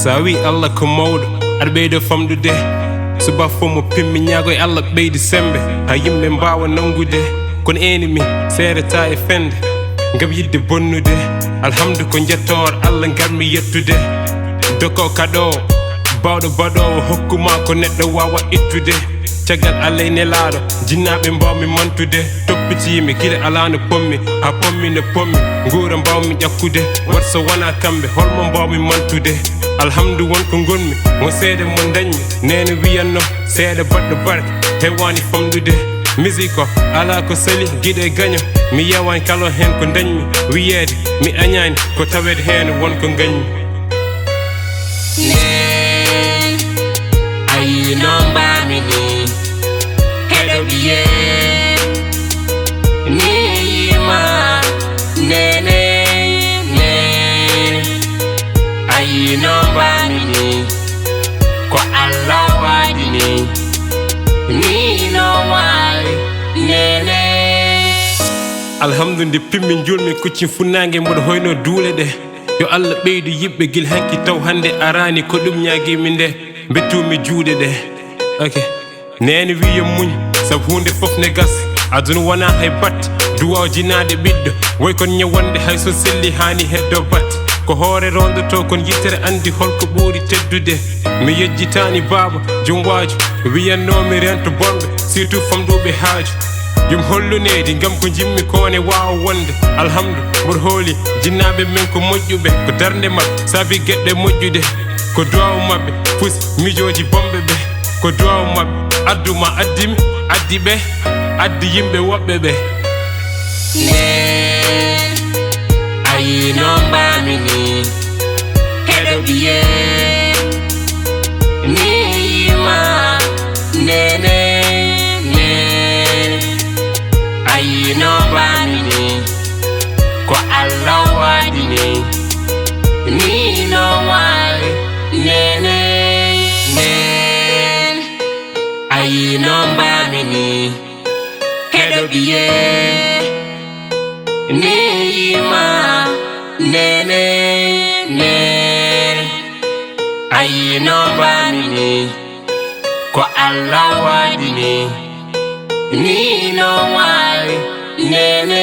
Sawi Allah ko mawɗo aɗa ɓeydo famdude suba fo mo pimmi ñaago e Allah ɓeydi sembe ha yimɓe mbawa nangude kono ennemi seereta e fende ngam yidde bonnude alhamdu ko jettore Allah garmi yettude doko kaɗo bawɗo baɗowo hokkuma ko neɗɗo wawa ittude caggal Allah e nelaɗo jinnaɓe mbawmi mantude toppitimi gila ala no pommi ha pommi no pommi nguura mbawmi ƴakkude wat so wona kamɓe holmo mbawmi mantude alhamdu wonko gonmi mo seede mo dañmi nene wiyanno seeɗa baɗɗo barke hewani famdude musique o ala ko sali guiɗe gaño mi yewani kala hen ko dañmi wiyeede mi añani ko tawede hen wonko gañmi nen ayi no mbami ni heɗo ɓiye ni yima nene ayi no mbami ni ko Allah waɗi ni no wawi nene alhamdu nde pimmi julmi kuccin funnangue mboɗo hoyno duule ɗe yo Allah ɓeydu yiɓɓe guil hanki taw hande arani ko ɗum ñaguimi nde bettumi juuɗe ɗe ok nene wiya muñ saabu hunde foof ne gasa aduna wona hay batte duwaw jinade ɓiɗɗo woy kon ñawande hay so selli hani heddo batte ko hoore rondoto kon yittere andi holko ɓuuri teddude mi yejjitani baaba jumwajo wiyannomi rento bonɓe surtout famɗuɓe haaju yum hollunede ngam ko jimmi kone wawa wonde alhamdu mboɗo hooli jinnaɓe men ko moƴƴuɓe ko darde mabɓe saabi gueɗɗe moƴƴude ko duwaw mabɓe pusi mijoji bomɓe ɓe ko duwaw mabɓe adduma addimi addi ɓe addi yimɓe woɓɓe ɓe nen ayi no mbami ni heɗo ɓiye ni yima nene ayi no mbami ni ko Allah waɗi ni no wawi nene nen ayi no mbami ni heɗo ɓiye ni yima nene ayi no mbami ni ko Allah waɗi ni no wawi nene